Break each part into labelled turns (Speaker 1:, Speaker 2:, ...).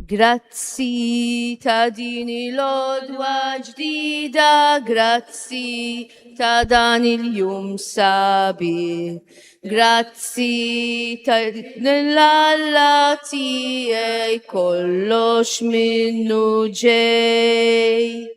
Speaker 1: Grazzi ta' din il-odwa ġdida, grazzi ta' dan il-jum sabi, grazzi ta' l-Alla tiegħi kollox minnu ġej.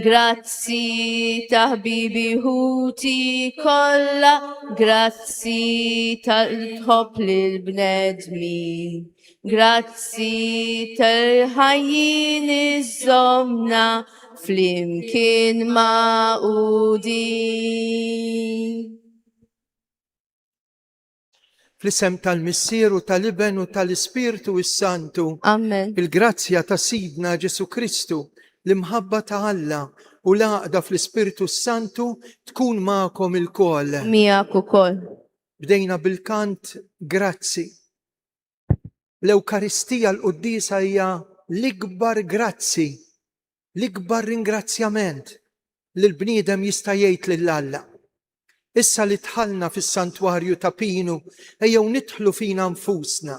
Speaker 1: Grazzi ta' ħbibi ħuti kolla, grazzi tal-tħobb lil-bnedmi. Grazzi tal-ħajjin iż-żomna flimkien ma'qudin.
Speaker 2: Fl-isem tal-Missieru tal-Iben u tal-Ispirtu is-Santu.
Speaker 1: Amen.
Speaker 2: Il-grazzja ta' Sidna Ġesu Kristu, l-imħabba ta' Alla u l-għaqda fl-Ispirtu Santu tkun ma'kom il-koll.
Speaker 1: Miegħek ukoll.
Speaker 2: Bdejna bil-kant Grazzi. L-Ewkaristija l-Quddisa hija l-ikbar grazzi, l-ikbar ringrazzjament li l-bniedem jista' jgħid lill-Alla. Issa li tħallna fis-santwarju ta' Pinu ejjew nidħlu fina nfusna.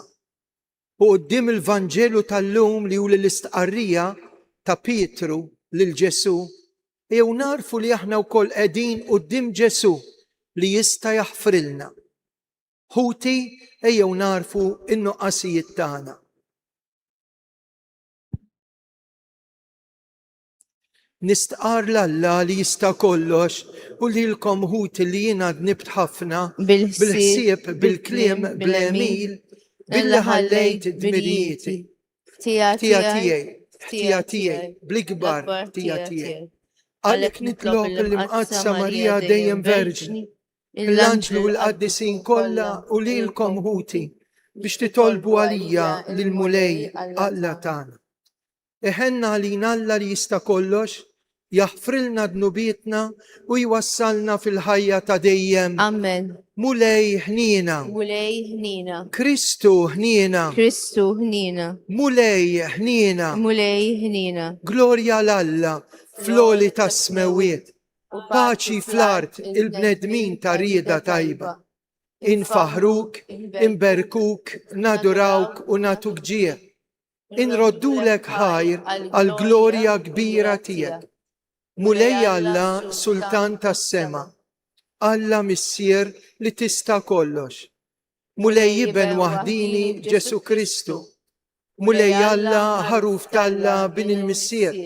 Speaker 2: U quddiem il-Vanġelu tal-lum li hu l-istqarrija ta' Pietru lil Ġesu, ejjew narfu li aħna wkoll qegħdin quddiem Ġesu li jista' jaħfrilna. Ħuti ejjew narfu in-nuqqasijiet tagħna. Nistqar l-Alla li jista' kollox u lilkom ħuti li jiena dnibt ħafna bil-ħsieb, bil-kliem, bl-emil, billi ħallejt dmirijieti. Tija tiegħi, bl-ikbar tija tiegħi. Għalhekk nitlob l-imqazza Marija dejjem Verġni, l-anġlu u l-qaddisin kollha u lilkom ħuti biex titolbu għalija lil-mulej Alla tagħna. Eħenna għalina Alla li jista' kollox, jaħfrilna dnubietna u jwassalna fil-ħajja ta' dejjem.
Speaker 1: Amen.
Speaker 2: Mulej ħnina.
Speaker 1: Mulej ħnina.
Speaker 2: Kristu ħnina.
Speaker 1: Kristu ħnina.
Speaker 2: Mulej ħnina.
Speaker 1: Mulej ħnina.
Speaker 2: Glorja l-Alla fl-oli ta' smewiet. Paċi fl-art il-bnedmin ta' rieda tajba. Infaħruk, inberkuk, nadurawk u natuk ġieħ. Inroddulek ħajr għal-glorja kbira tiegħek. Mulej Alla Sultan tas-sema, Alla Missier li tista' kollox. Mulej Iben waħdini Ġesu Kristu. Mulej Alla ħaruf talla bin il-Missier.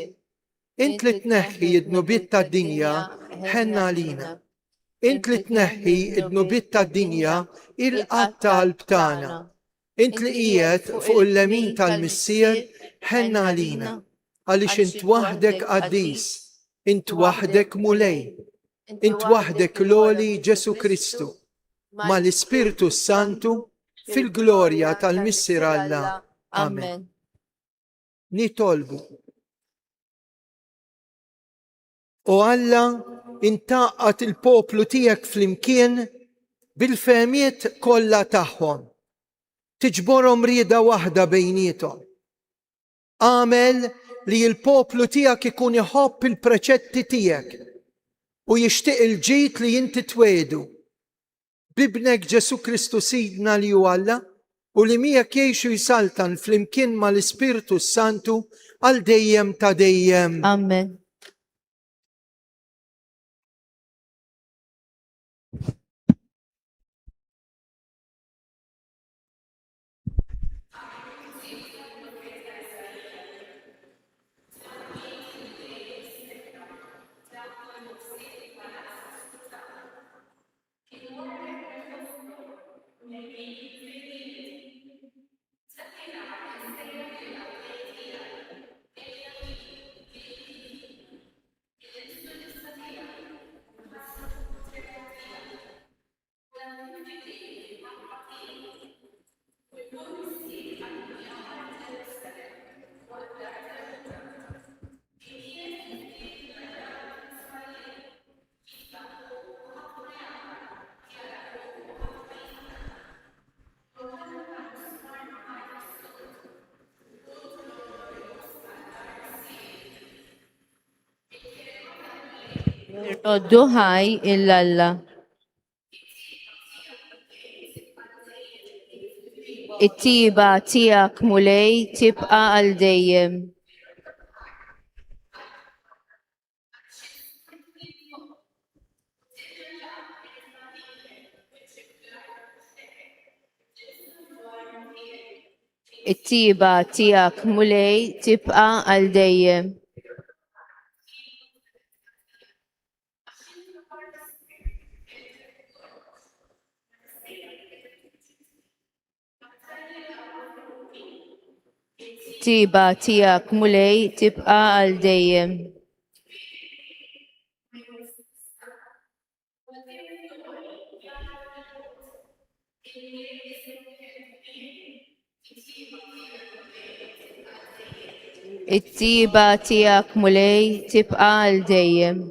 Speaker 2: Int li tneħħi id-nubiet tad-dinja ħenna għalina. Int li tneħħi id-nubiet tad-dinja il-qatt tal-qalb tagħna. Int li qiegħed fuq il-lemin tal-Missier ħenna għalina. Għaliex int waħdek qaddis, int waħdek mulej, int waħdek loli Ġesu Kristu, ma l-Ispirtu Santu fil-glorja tal-Missier Alla. Amen. Nitolbu. U Alla intaqqat il-poplu tiegħek flimkien bil-fehmiet kollha tagħhom. Tiġborhom rieda waħda bejniethom. Għamel li l-poplu tiegħek ikun iħobb il-preċetti tiegħek u jixtieq il-ġid li inti twedu. Bibnek Ġesu Kristu Sidna li hu Alla u li miegħek jgħixu jsaltan flimkien mal-Ispiritu Santu għal dejjem ta' dejjem.
Speaker 1: Amen. Roddu ħaj il-Alla. It-tiba tiegħek mulej tibqa' għal dejjem. It-tiba tiegħek mulej tibqa' għal dejjem. Tiba tiegħek mulej tibqa' għal dejjem. It-tiba tiegħek mulej tibqa' għal dejjem.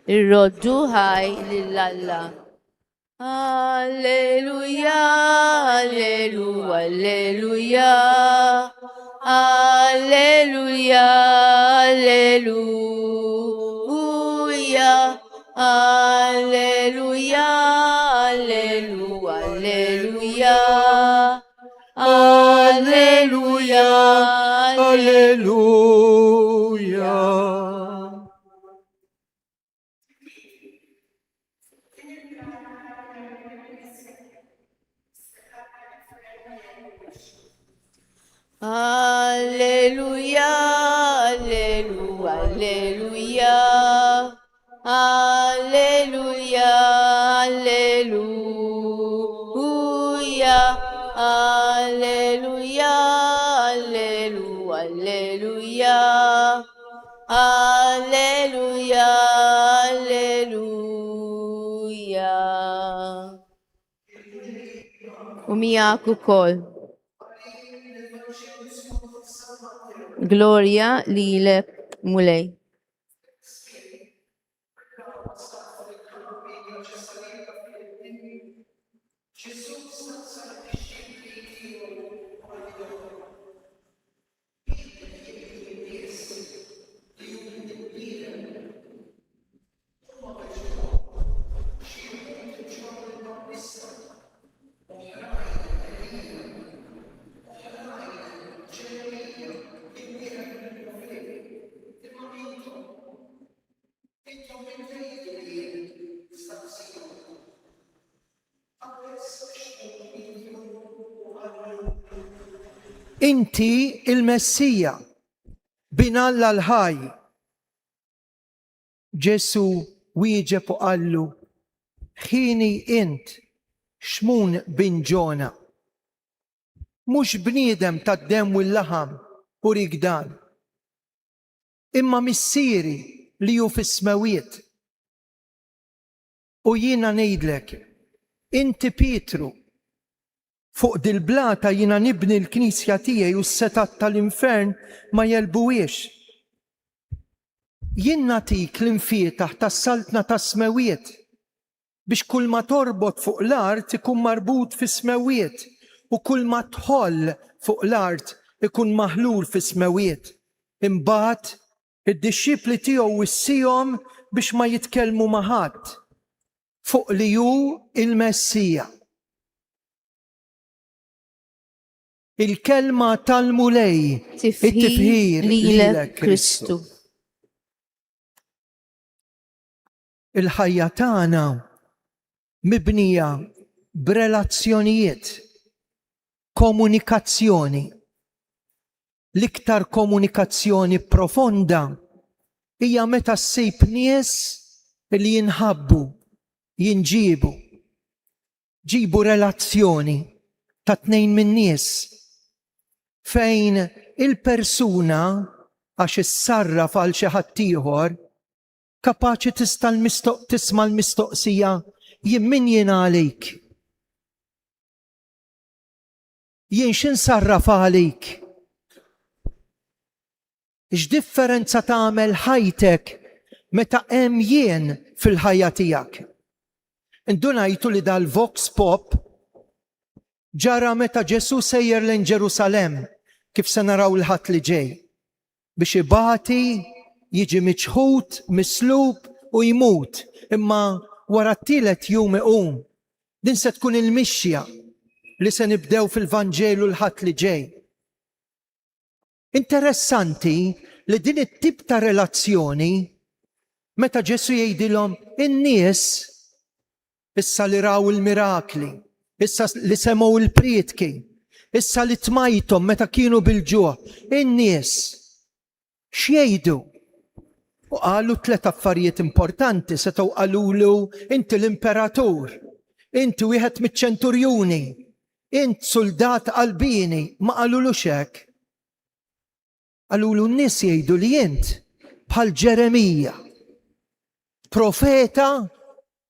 Speaker 1: Roddu ħaj lill-Alla. Alleluja, alleluja, alleluja, alleluja, alleluja, alleluja, alleluja, alleluja, alleluja. Alleluia, alleluia, alleluia, alleluia, alleluia, alleluia, alleluia, alleluia. U miegħek ukoll. Gloria lilek mulej.
Speaker 2: Inti il-Messija, binalla l-ħaj. Ġesu wieġeb u qallu, ħini int xmun bin ġona. Mhux bniedem tad-dem u l-laħam u rigdan, imma missieri li hu fis-smawiet. U jiena ngħidlek, inti Pietru, fuq dil-blata jiena nibni l-knisja tiegħi u s-setat tal-infern ma jelbuwiex. Jien nagħtik l-infietaħ tas-saltna tas-smawiet biex kull ma torbot fuq l-art ikun marbut fis-smawiet u kull ma tħoll fuq l-art ikun maħlul fis-smawiet. Imbagħad id-dixxipli tiegħu wissihom biex ma jitkellmu ma' ħadd fuq li hu il-Messija. Il-kelma tal-mulej it-tifħir lilek Kristu. Il-ħajja tagħna mibnija b'relazzjonijiet, komunikazzjoni. L-iktar komunikazzjoni profonda hija meta ssib nies li jinħabbu, jinġibu. Ġibu relazzjoni ta' tnejn min nies fejn il-persuna għax issarraf għal xi ħadd ieħor kapaċi tisma' l-mistoqsija jien min jiena għalik. Jien x'insarraf għalik? X'differenza tagħmel ħajtek meta hemm jien fil-ħajja tiegħek? Indunajtu li dal-vox pop ġara meta Ġesu sejjer lejn Ġerusalemm kif se naraw l-ħadd li ġej biex ibati, jiġi miċħud, mislub u jmut, imma wara t-tielet jum iqum. Din se tkun il-mixja li se nibdew fil-Vanġelu l-ħadd li ġej. Interessanti li din it-tip ta' relazzjoni meta Ġesu jgħidilhom in-nies issa li raw il-mirakli, issa li semgħu il-prietki, issa li tmajthom meta kienu bil-ġuħ, in-nies x'jgħidu? U qalu 3 affarijiet importanti, setgħu qalulu inti l-imperatur, inti wieħed miċ-ċenturjuni, int soldat qalbini, ma qalulux hekk. Qalulu n-nies jgħidu li int bħal Ġeremija, profeta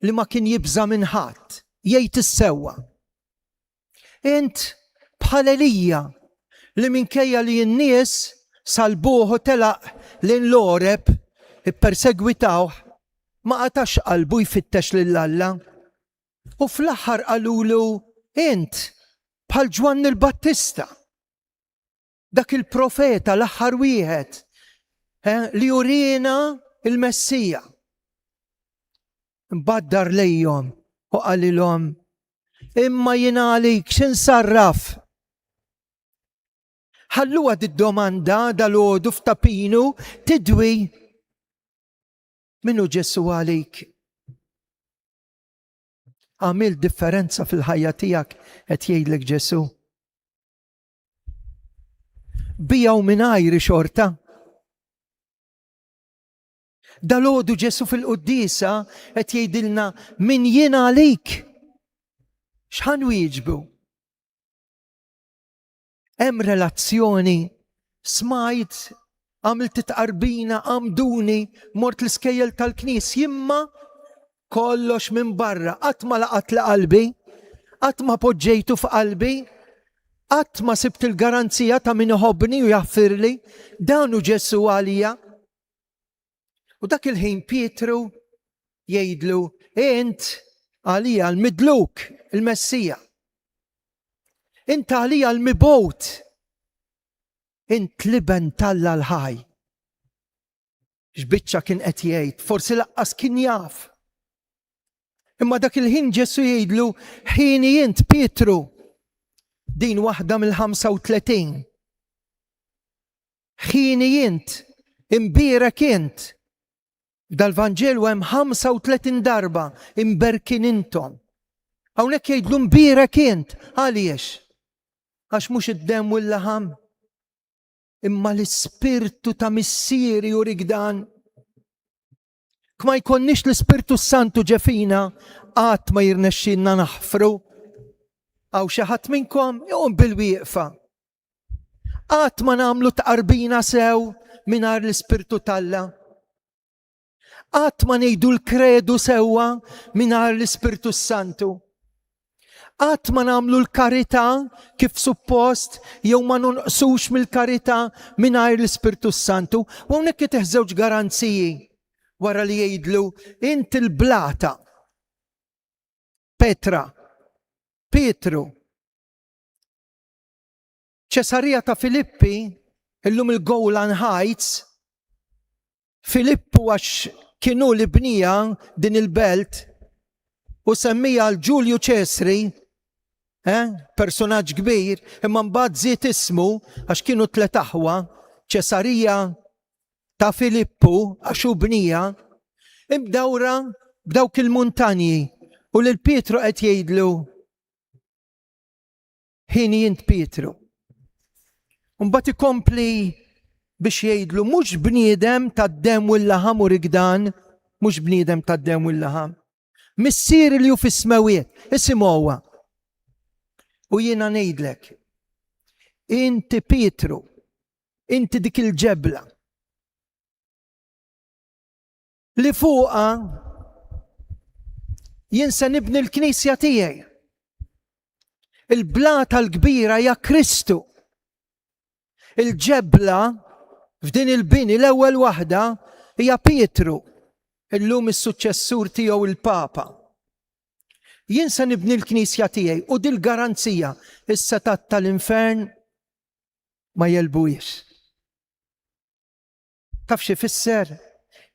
Speaker 2: li ma kien jibża minn ħadd, jgħid is-sewwa. Int bħal Elija li minkejja li n-nies salbuh u telaq lejn l-Oreb ippersegwitawh ma qatax qalbu jfittex lil Alla. U fl-aħħar qalulu int bħal Ġwann il-Battista, dak il-profeta l-aħħar wieħed li jurina il-Messija. Mbaddar lejhom u qalilhom imma jien għalik x'insarraf? Ħalluha id-domanda dal-għodu f'tapinu tidwi minnu Ġesu għalik. Għamil differenza fil-ħajja tiegħek qed jgħidlek Ġesu. Bija u mingħajri xorta. Dal-għodu Ġesu fil-qudiesa qed jgħidilna min jien għalik. X'ħan wieġbu? Hemm relazzjoni, smajt, għamilt titqarbina, għamduni, mort l-iskejjel tal-knis, jimma kollox minn barra, qatt ma laqat la qalbi, qatt ma poġġejtu f'qalbi, qatt ma sibt il-garanzija ta' min iħobbni u jaħfirli, dan hu Ġesu għalija. U dak il-ħin Pietru jgħidlu, int għalija l-midluk, il-Messija. Int għalija l-mibgħut. Int liben talla l-ħaj. X'biċċa kien qed jgħid, forsi laqqas kien jaf. Imma dak il-ħin Ġesu jgħidlu ħini int Pietru. Din waħda mill-35. Ħini int, imbierek int. Dal-Vanġelu hemm 35 darba imberkin intom. Hawnhekk jgħidlu imbierek int, għaliex? Għax mhux id-demm u l-laħam. imma l-Ispirtu ta' missieri u rigdan. Kma jkonniex l-Ispirtu Santu ġefina, għat ma jirnexxinna naħfru. Għaw xaħat minnkom jgħum bil-wieqfa. Għat ma namlu tqarbina sew minar l-Ispirtu Talla. Għat ma nejdu l-kredu sewa minar l-Ispirtu Santu. Għat ma namlu l-karita kif suppost jew ma nunqsux mill-karita minar l-Ispirtu Santu. U għonek jiteħżewġ garanziji wara li jgħidlu inti l-blata. Petru. ċesarija ta' Filippi, illum il-Golan Heights, Filippu għax kienu li bnija din il-belt u semmija l-Ġulju Ċesri, personaġġ kbir, imma mbagħad żied ismu għax kienu tlet aħwa, ċesarija ta' Filippu għax hu bnija, imdawra b'dawk il-muntanji u lil Pietru qed jgħidlu ħini jint Pietru. Mbagħad ikompli biex jgħidlu mhux bniedem tad-dem u l-laħam u rigdan, mhux bniedem tad-dem u l-laħam. Missier li hu fis-smawiet, isimhu huwa. U jiena ngħidlek, inti Pietru, inti dik il-ġebla li fuqha jien se nibni l-Knisja tiegħi. Il-blata l-kbira hija Kristu. Il-ġebla f'din il-bini l-ewwel waħda hija Pietru, illum is-suċċessur tiegħu il-Papa. Jien se nibni l-Knisja tiegħi u dil garanzija is-setat tal-infern ma jelbujiex. Taf xi fisser?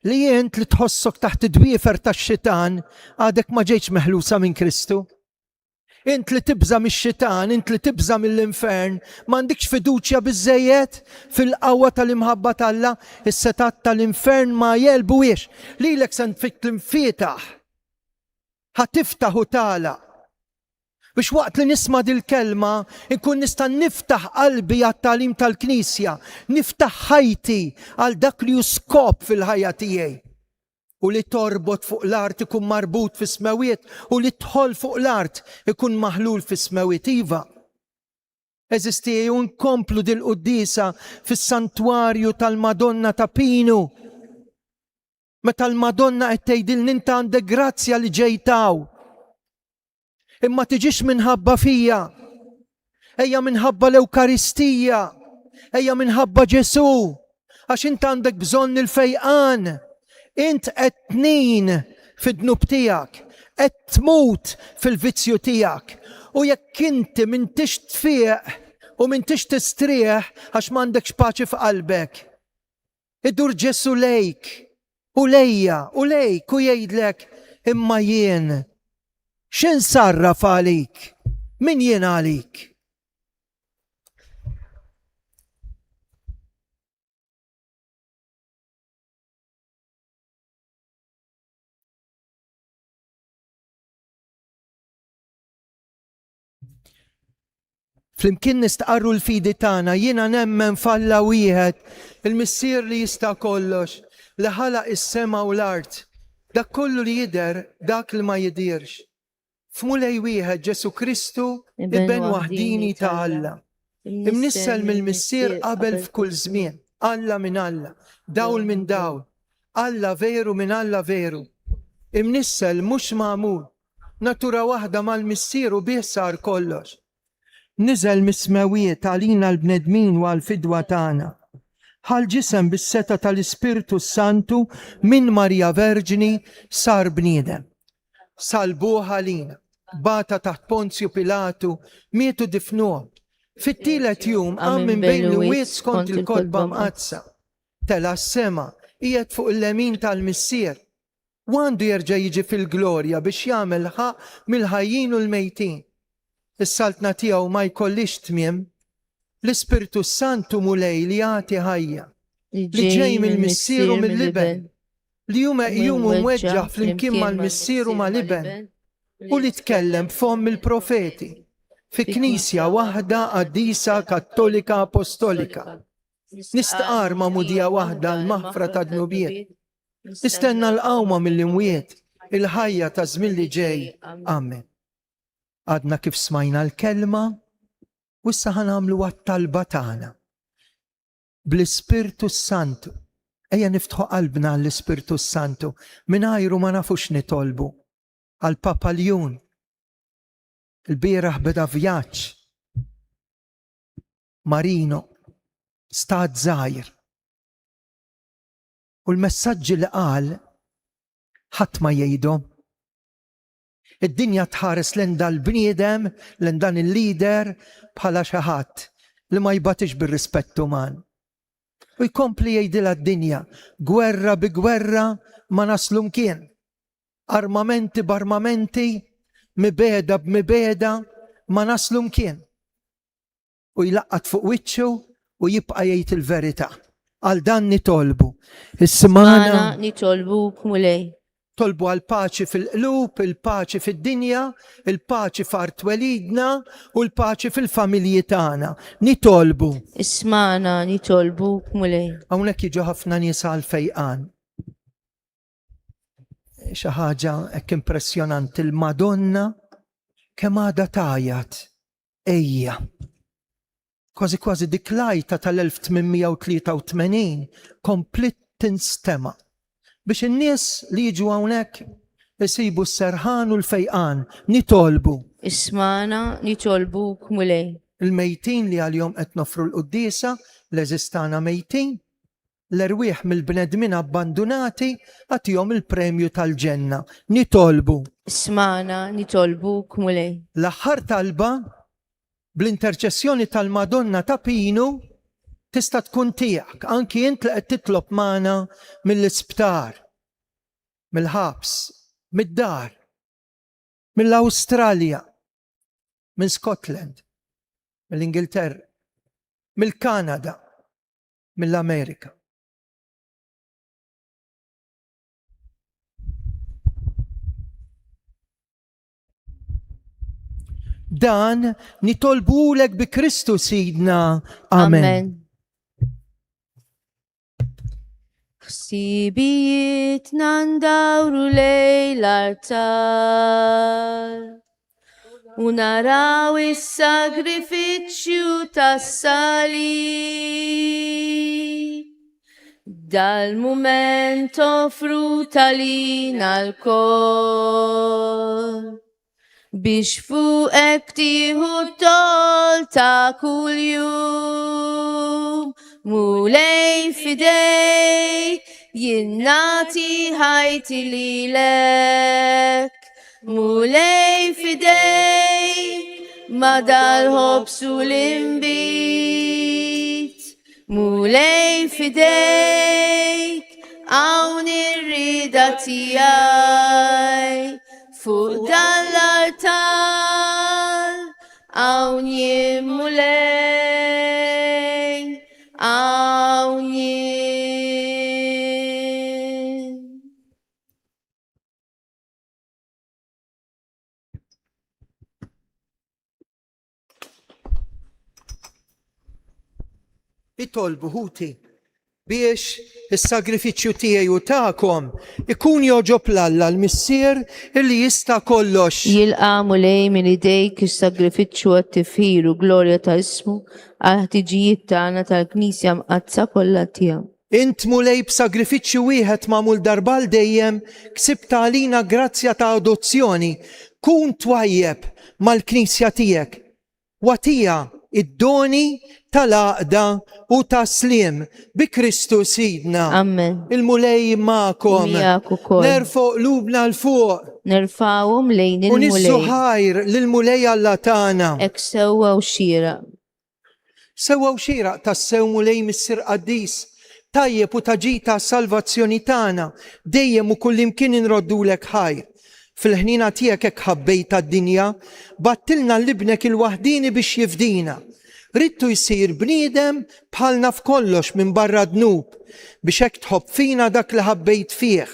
Speaker 2: Li jent li tħossok taħt id-dwiefer tax-xitan għadek ma ġejtx meħlusa minn Kristu. Int li tibża mix-xitan, int li tibża mill-infern, m'għandikx fiduċja biżżejjed fil-qawwa tal-imħabba Alla, is-setat tal-infern ma jelbujiex. Lilek se nfik l-infietaħ ħatiftaħ u tagħlaq. Biex waqt li nisma' dil-kelma inkun nista' niftaħ qalbi għat-tagħlim tal-Knisja, niftaħ ħajti għal dak li hu skop fil-ħajja tiegħi. U li torbot fuq l-art ikun marbut fis-smawiet u li tħol fuq l-art ikun maħlul fis-smawiet iva. Eżisti u nkomplu dil-qudiesa fis-santwarju tal-Madonna ta' Pinu. Meta l-Madonna qed tgħidilni inti għandek grazzja li ġejtaw. Imma tiġix minħabba fija, ejja minħabba l-Ewkaristija, ejja minħabba Ġesu, għax int għandek bżonn il-fejqan, int qed tnin fid-dnub tiegħek, qed tmut fil-vizzju tiegħek, u jekk inti m'intix tfieq u m'intix tistrieħ għax m'għandekx paċi f'qalbek. Idur Ġesu lejk u lejja u lejk u jgħidlek imma jien. X'in sarraf għalik? Min jien għalik? Flimkien nistaqarru l-fidi tagħna, jiena nemmen falla wieħed, il-missier li jista' kollox, li ħalaq is-sema u l-art. Dak kollu li jidher, dak li ma jidirx. F'mulej wieħed Ġesu Kristu ibn waħdini ta' Alla. Imnissel mill-missier qabel f'kull żmien. Alla minn Alla, dawl minn dawl. Alla veru minn Alla veru. Imnissel mhux magħmul. Natura waħda mal-missier u bih sar kollox. Niżel mis-smawiet għalina l-bnedmin u għal-fidwa tagħna. Ħal ġisem bis-seta tal-Ispirtu Santu minn Marja Verġini sar bniedem. Salbuha lina, bata taħt Ponzju Pilatu, mietu difnuh. Fit-tielet jum qam minn bejn l-wiet skont il-kolba mqazza. Tela s-sema, qiegħed fuq il-lemin tal-missier. U għandu jerġa' jiġi fil-glorja biex jagħmel ħaq mill-ħajjin u l-mejtin. Is-saltna tiegħu ma jkollix tmiem, l-Ispirtu Santu mulej li jagħti ħajja. Li ġej mill-missier u mill-liben. Li jumu mweġġaħ fl-imkien mal-missieru mal-liben u li tkellem b'fom il-profeti fi knisja waħda qaddisa kattolika apostolika. nistaqar ma' mudija waħda l-maħfra ta' dnubiet, nistenna l-qawma mill-imwiet, il-ħajja ta' żmien li ġej. Amen. Għadna kif smajna l-kelma, u issa ħanamlu għat-talba tagħna. Bl-Ispirtu Santu, ejja niftħu qalbna għall-Ispirtu Santu, mingħajru ma nafux nitolbu. Għal Papa Ljun, il-bieraħ beda vjaġġ, Marino, stat żgħir. U l-messaġġi li qal ħadd ma jgħidhom. Id-dinja tħares lejn dal-bniedem, lejn dan il-lider bħala xi ħadd li ma jbatix bir-rispett uman. U jkompli jgħidilha d-dinja, gwerra bi gwerra ma naslu mkien. Armamenti b'armamenti, mibeda b'mibeda ma naslu mkien. U jlaqqat fuq wiċċu u jibqa' jgħid il-verità. Għal dan nitolbu. Is-semana
Speaker 1: nitolbuk mulej.
Speaker 2: tolbu għal paċi fil-qlub, il-paċi fid-dinja, il-paċi f'art welidna u l-paċi fil-familji tagħna. Nitolbu.
Speaker 1: Ismana nitolbuk mulej.
Speaker 2: Hawnhekk jiġu ħafna nies għal fejqan. Xi ħaġa hekk impressjonanti, il-Madonna kemm għadha tajjat. Ejja. Kważi dik lajta tal-1883 komplit tinstema' biex in-nies li jiġu hawnhekk isibu s-serħan u l-fejqan. Nitolbu.
Speaker 1: Ismana nitolbuk mulej.
Speaker 2: Il-mejtin li għal-jom qed nofru l-qudiesa, l-eżistana mejtin, l-erwieħ mill-bnedmin abbandunati għatihom il-premju tal-ġenna. Nitolbu.
Speaker 1: Ismana nitolbuk mulej.
Speaker 2: L-aħħar talba bl-interċessjoni tal-Madonna ta' Pinu tista' tkun tiegħek, anki int li qed titlob magħna mill-isptar, mill-ħabs, mid-dar, mill-Awstralja, minn Scotland, mill-Ingilterra, mill-Kanada, mill-Amerika. Dan nitolbulek bi Kristu Sidna. Amen.
Speaker 1: Ħsibijiet nandawru lej l-altar u naraw is-sagrifiċċju tas-salib. Dal-mument offru talina l-kol biex fuqek tieħu t-tol ta' kuljum. Mulej fidejk jinnati ħajti lilek. Mulej fidejk ma dal-ħobsu l-imbit. Mulej fidejk hawn ir-rida tiegħi fuq dan l-altar. Hawn jien mulej, hawn jien.
Speaker 2: Itolbu ħuti biex is-sagrifiċċju tiegħi u tagħkom ikun joġob l-Alla l-missier illi jista' kollox.
Speaker 1: Jilqa' mulej minn idejk is-sagrifiċċju għat-tifħir u glorja ta' ismu għal ħtiġijiet tagħna tal-Knisja mqazza kollha tiegħu.
Speaker 2: Int mulej b'sagrifiċċju wieħed magħmul darba l dejjem ksibt għalina grazzja ta' adozzjoni. Kun twajjeb mal-Knisja tiegħek. Watija id-doni tal-għaqda u taslim bi Kristu Sidna.
Speaker 1: Amen.
Speaker 2: Il-mulej ma'kom.
Speaker 1: Miegħek ukoll.
Speaker 2: Nerfo' qlubna l-fuq.
Speaker 1: Nerfawhom lejn
Speaker 2: U nissu
Speaker 1: il-mulej.
Speaker 2: ħajr lill-mulej Alla tagħna.
Speaker 1: Hekk sewwa u xieraq.
Speaker 2: Sewwa u xieraq tas-sew mulej missier qaddis. Tajjeb u taġita salvazzjoni tagħna. Dejjem u kullimkien inroddulek ħajr. Fil-ħnina tiegħek hekk ħabbejt tad-dinja, battilna l-ibnek il-waħdini biex jifdina. Rittu jsir bniedem bħalna f'kollox minn barra dnub biex hekk tħobb fina dak li ħabbejt fih.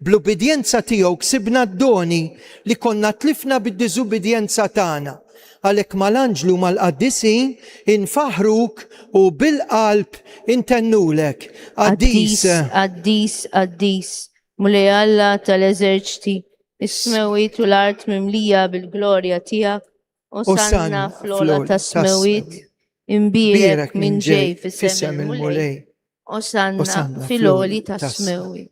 Speaker 2: Bl-ubidjenza tiegħu ksibna d-doni li konna tlifna bid-diżubidjenza tagħna. Għalhekk mal-anġlu mal-qaddisin infaħruk u bil-qalb intennulek.
Speaker 1: Qaddis, qaddis, qaddis, mulej Alla tal-eżerċiti, is-smewit u l-art mimlija bil-glorja tiegħek, Osanna fl-ola tas-smewit, imbierek minn ġej fis-sem il-mulej, Osanna fil-oli tas-smewit.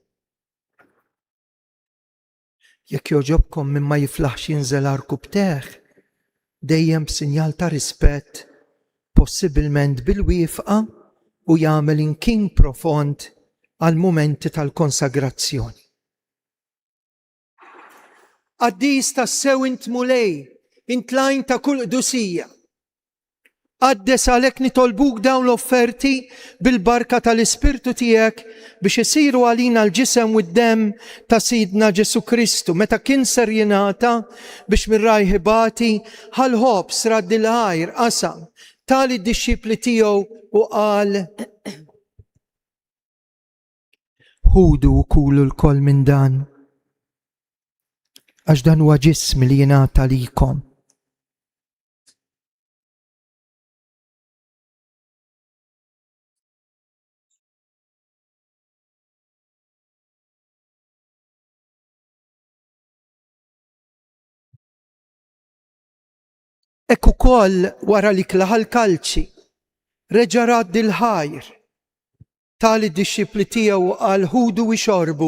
Speaker 2: Jekk joġobkom minn ma jiflaħx jinżel arku bteħ, dejjem b'sinjal ta' rispett, possibilment bil-wifqa u jagħmel inkin profond għal mumenti tal-konsagrazzjoni. Qaddis tas-sew int mulej, int lajn ta' kull qdusija. Qaddes għalhekk nitolbuk dawn l-offerti bil-barka tal-Ispirtu tiegħek biex isiru għalina l-ġisem u d-demm ta' Sidna Ġesu Kristu meta kien ser jingħata biex mir-rajħibati ħal-ħobs radd il-ħajr qasam tali d-dixxipli tiegħu u qal: Ħudu u kulu l-koll minn dan, għax dan huwa ġismi li jingħata likom. Ekk ukoll wara li klaħa l-kalċi, reġa' radd il-ħajr, tali d-dixxipli tiegħu qal ħudu u xorbu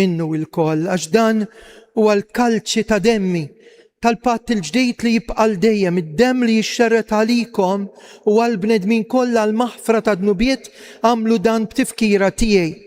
Speaker 2: minnu l-koll, għax dan huwa l-kalċi ta' demmi tal-patt il-ġdid li jibqa' dejjem, id-demm li jixxerret għalikom u għall-bnedmin kollha l-maħfra ta' dnubiet għamlu dan b'tifkira tiegħi.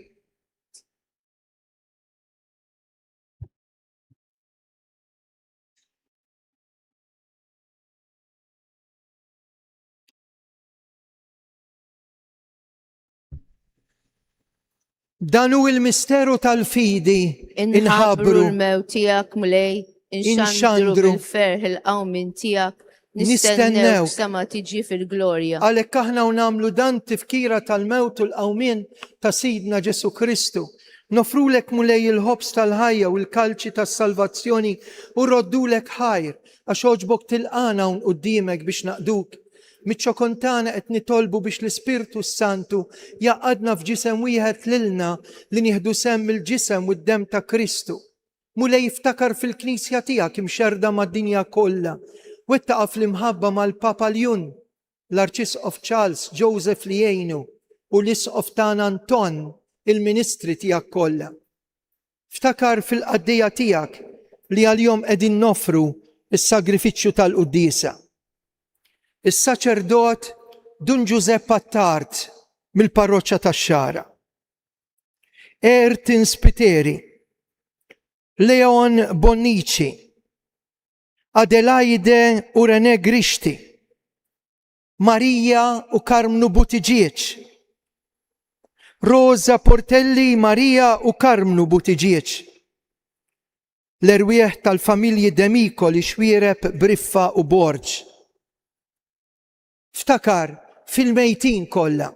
Speaker 2: Dan hu il-misteru tal-fidi
Speaker 1: Inħabru l-mew tiegħek mulej, inxandru bil-ferħ il-qawmin tiegħek, nistennew sama tiġi fil-glorja.
Speaker 2: Għalhekk aħna nagħmlu dan tifkira tal-mewt u l-qawmien ta' Sidna Ġesu Kristu. Nofrulek mulej il-ħobs tal-ħajja u l-kalċi tas-salvazzjoni u roddulek ħajr għax oġbok tilqana hawn quddiemek biex naqduk. Miċ-ċokontana qed nitolbu biex l-Ispirtu Santu jaqadna f'ġisem wieħed lilna li nieħdu semm il-ġisem u d-demm ta' Kristu. Mulej jiftakar fil-Knisja tiegħek imxerda mad-dinja kollha, wettaqa' fl-imħabba mal-Papa Ljun, l-Arċisqof Charles Joseph li jgħinu u l-Isqof tagħna Anton, il-Ministri tiegħek kollha. Ftakar fil-qaddija tiegħek li għal-jom qegħdin nofru is-sagrifiċċju tal-Qudiesa. Is-saċerdot Dun Giuseppe Attard mill-parroċċja tax-Xara. Ertin Spiteri, Leon Bonnici, Adelaide u René Grixti, Marija u Karmnu Butiġieċ, Rosa Portelli, Marija u Karmnu Butiġieċ, l-erwieħ tal-familji Demiko li Xwiereb, Briffa u Borġ. Ftakar fil-mejtin kollha.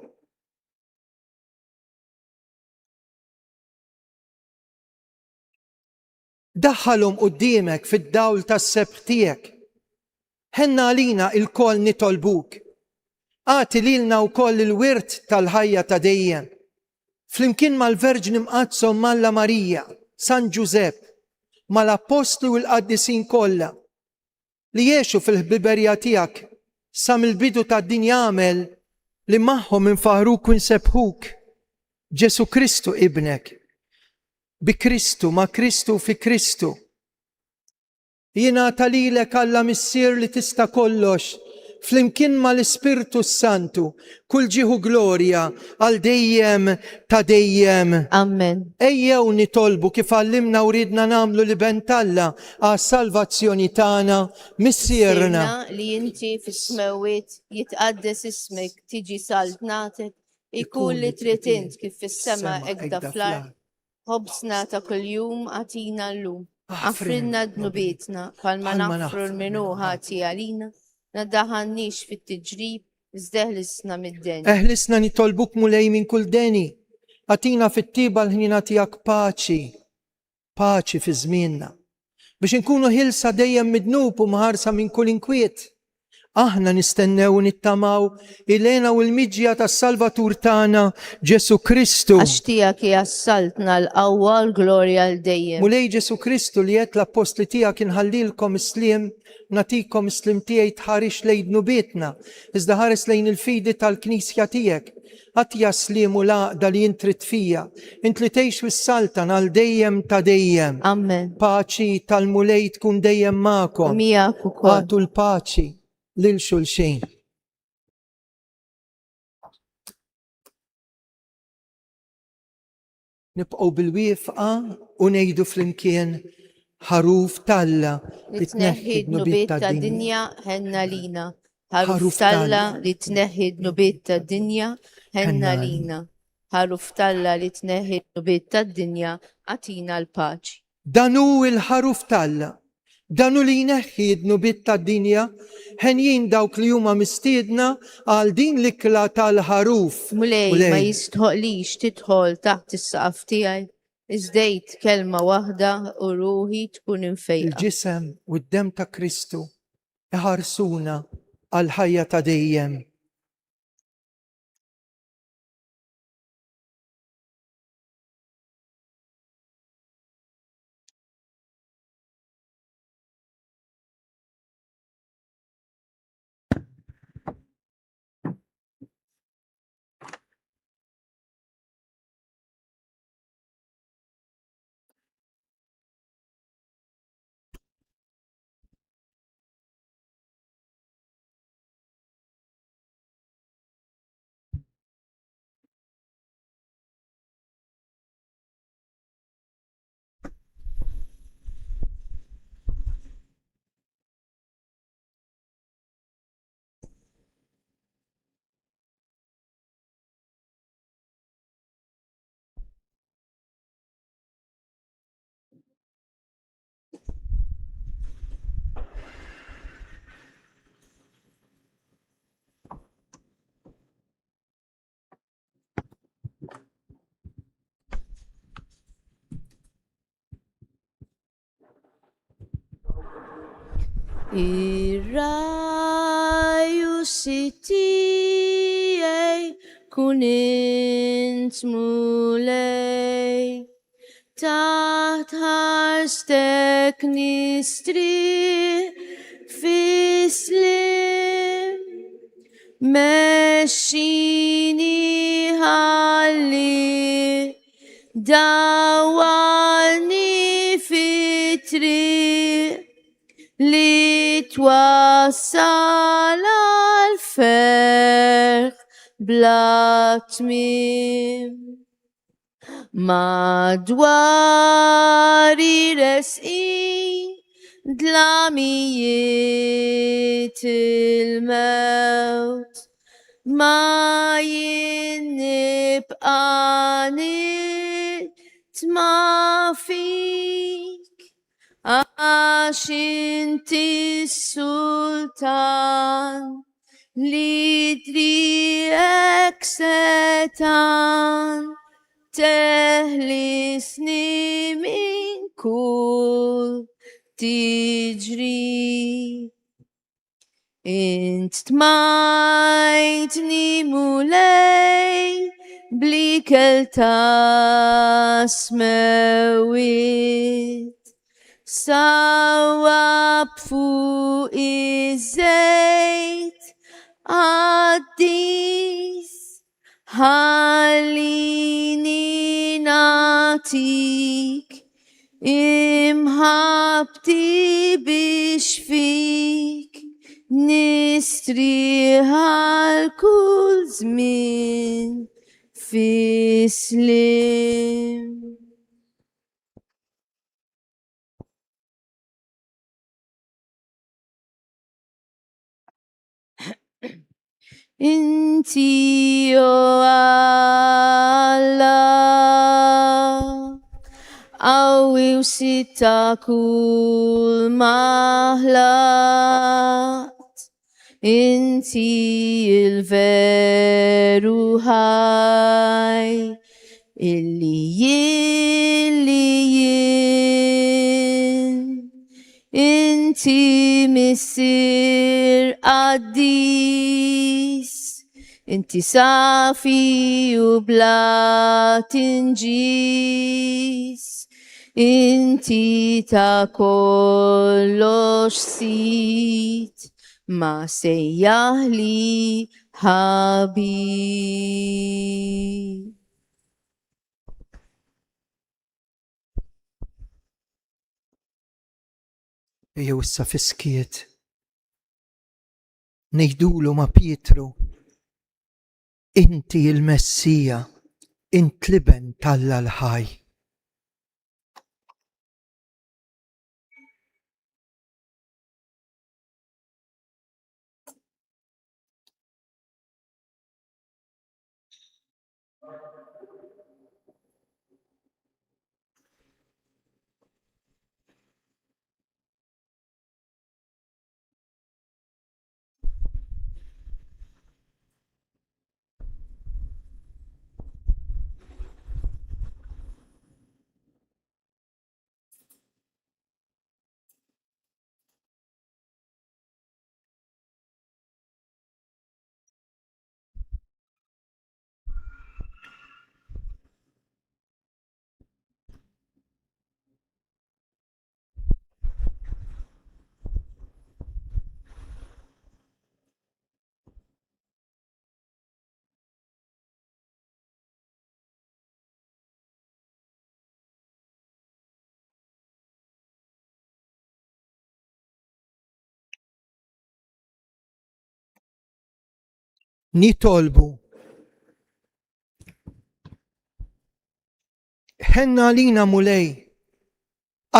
Speaker 2: Daħħalhom quddiemek fid-dawl tas-sebħ tiegħek. Ħenna għalina il-koll nitolbuk. Għati lilna wkoll il-wirt tal-ħajja ta' dejjem. Flimkien mal-Verġni Mqazzom Malla Marija, San Giuseppe, mal-Apostlu u l-Qaddisin kollha li jgħixu fil-ħbiberja tiegħek sa mill-bidu tad-dinja għamel li magħhom infaħruk u nsebħuk Ġesu Kristu ibnek. Bi Kristu, ma' Kristu fi Kristu. Jingħata lilek Alla missier li tista' kollox, flimkien mal-Ispirtu Santu, kull ġieħu glorja għal dejjem ta' dejjem.
Speaker 1: Amen.
Speaker 2: Ejjew nitolbu kif għallimna u ridna nagħmlu li bentalla għas salvazzjoni tagħna missierna.
Speaker 1: Li inti fis-smewwiet jitqaddes ismek, tiġi saltnatek, ikun li trid int kif fis-sema hekk fl-ard. Ħobsna ta' kuljum għatina llum. Affrinna dnubietna bħalma naffru l-minuħa għalina. Naddaħannix fit-tiġrib, izdeħlisna mid-deni.
Speaker 2: Eħlisna nitolbuk mulej minn kull deni, Atina fit-tiba l-ħnina tiegħek paċi fi żmienna. Biex inkunu ħilsa dejjem midnub u maħarsa minn kull inkwiet. Aħna nistennew u nittamaw il-għena u l-miġja tas-Salvatur tagħna Ġesu Kristu.
Speaker 1: Għax tiegħek hija assaltna l-qawwa l-glorja l dejjem.
Speaker 2: Mulej Ġesu Kristu li qed l-apostli tiegħek inħallilkom islim, natikom islim tiegħi tħarix lejn nubietna, iżda ħares lejn il-fidi tal-Knisja tiegħek. Għatja slim u laqda li intrit fija, int li tgħix fis-saltan għal dejjem ta' dejjem.
Speaker 1: Amen.
Speaker 2: Paċi tal-mulej tkun dejjem magħkom.
Speaker 1: Miegħek ukoll.
Speaker 2: Għatu l-paċi lil xulxin. Nibqgħu bil-wifqa u ngħidu flimkien ħaruf Talla
Speaker 1: li tneħħi d-nubiet ta' dinja ħenna lina. Ħaruf
Speaker 2: Ħaruf
Speaker 1: Talla
Speaker 2: Talla.
Speaker 1: li tneħħi d-nubiet ta' dinja ħenna
Speaker 2: Ħenna
Speaker 1: lina. Ħaruf Talla li tneħħi d-nubiet ta' dinja għatina l-paċi.
Speaker 2: Danu il-ħaruf Talla. Danu li jneħħi d-nubiet ta' dinja ħenjin dawk li huma mistiedna għal din l-ikla tal-ħaruf.
Speaker 1: Mulej ma jistħoqlix tidħol taħt is-saqaf tiegħi. Iżdejt kelma waħda u ruħi tkun infejqa.
Speaker 2: Il-ġisem u d-dem ta' Kristu iħarsuna għal ħajja ta' dejjem.
Speaker 1: Ir-raju sitijaj kun int mulej taħt ħarstek nistri fislim mexxini ħalli dawani fitri li twassal għal-ferħ bla tmiem. Madwar resqin dlamijiet il-mewt ma nitma fik għax inti sultan li trijek setan teħlisni min kull tiġri. Int tmajtni mulej blikel ta' smewit sawab fuq iż-żejt għaddis ħallini natik imħabti biex fik nistriħal kull żmien fislim. Inti o Allah għawi u sitta kull maħlat inti il-veru ħaj انتي مسير قديس، انتي صافي وبلا تنجيس، انتي تا كلش سيت ما سيهلي حبيب.
Speaker 2: Ejjew issa fiskiet ngħidulu ma' Pietru, inti il-Messija, int liben Alla l-ħaj. Nitolbu ħenna lina mulej,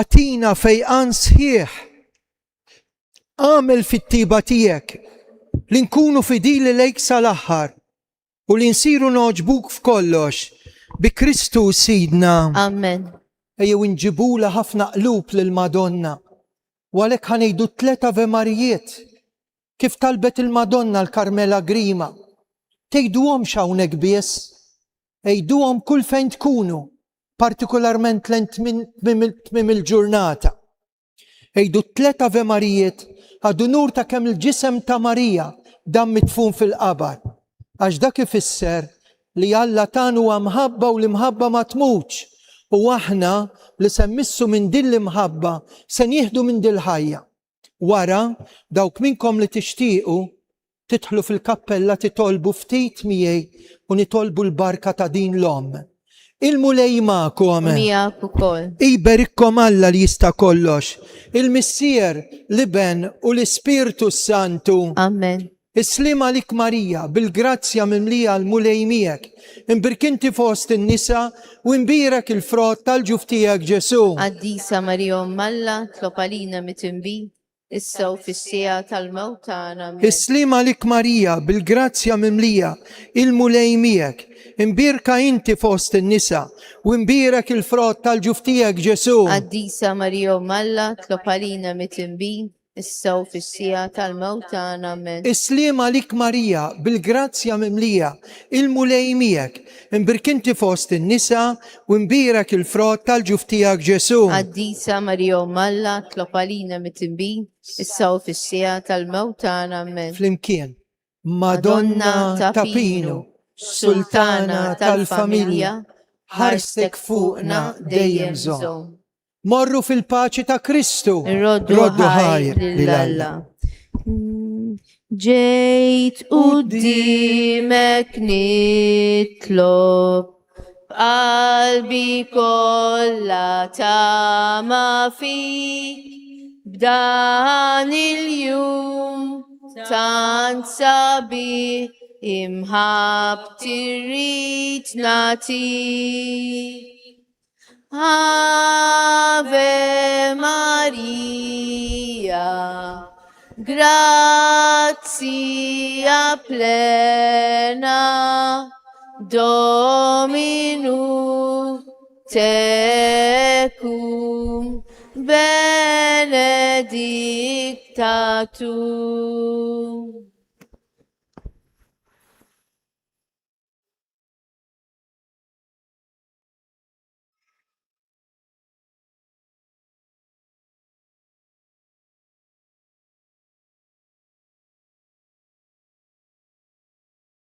Speaker 2: atina fejqan sħiħ, għamel fit-tiba tiegħek li nkunu fidili lejk sal-aħħar u li nsiru noġbuk f'kollox bi Kristu Sidna.
Speaker 1: Amen.
Speaker 2: Ejjew inġibula ħafna qlub lill-Madonna u għalhekk ħanejdu 3 Ave Marijiet kif talbet il-Madonna l-Karmela Grima. Tgħiduhom hawnhekk biss, ejduhom kull fejn tkunu, partikolarment tmiem il-ġurnata. Ejdu 3 Ave Marijiet għadu nur ta' kemm il-ġisem ta' Marija dam mitfun fil-qabar. Għax dak ifisser li Alla tan huwa mħabba u l-imħabba ma tmutx. U aħna li se mmissu minn din l-imħabba se nieħdu minn din l-ħajja. Wara dawk minnkom li tixtiequ titħlu fil-kappella titolbu ftit miegħi u nitolbu l-barka ta' din l-om. Il-mulej ma'kom.
Speaker 1: Miegħek ukoll.
Speaker 2: Iberikkom Alla li jista' kollox. Il-Missier, l-Iben u l-Ispirtu Santu.
Speaker 1: Amen.
Speaker 2: Islima lik Marija, bil-grazzja mimlija l-mulej miegħek, imbirkinti fost in-nisa u imbirek il-frott tal-ġuf tiegħek Ġesu.
Speaker 1: Qaddisa Marija Umm Alla, tlob għalina mitinbi, issa u fis-sija tal-mewt tagħna. Amen.
Speaker 2: Islima lik Marija, bil-grazzja mimlija il-mulej miegħek, imbirka inti fost in-nisa u imbirek il-frott tal-ġuf tiegħek Ġesu.
Speaker 1: Qaddisa Marija Umm Alla, tlob għalina mitinbi, issa u fis-sija tal-mewt tagħna. Amen.
Speaker 2: Islima lik Marija, bil-grazzja mimlija il-mulej miegħek, imbirkinti fost in-nisa u imbirek il-frott tal-ġuf tiegħek Ġesu.
Speaker 1: Qaddisa Marija Umm Alla, tlob għalina mitinbi, issa u fis-sija tal-mewt tagħna. Amen.
Speaker 2: Flimkien, Madonna ta' Pinu, Sultana tal-familja, ħarsek fuqna dejjem żomm. Morru fil-paċi ta' Kristu.
Speaker 1: Roddu ħajr lil-Alla. Ġejt qudiemek nitlob, qalbi kollha tama fik, b'dan il-jum tant sabiħ imħabbti rrid nagħtik. Ave Maria, grazia plena, Domino tecum, benedicta tu.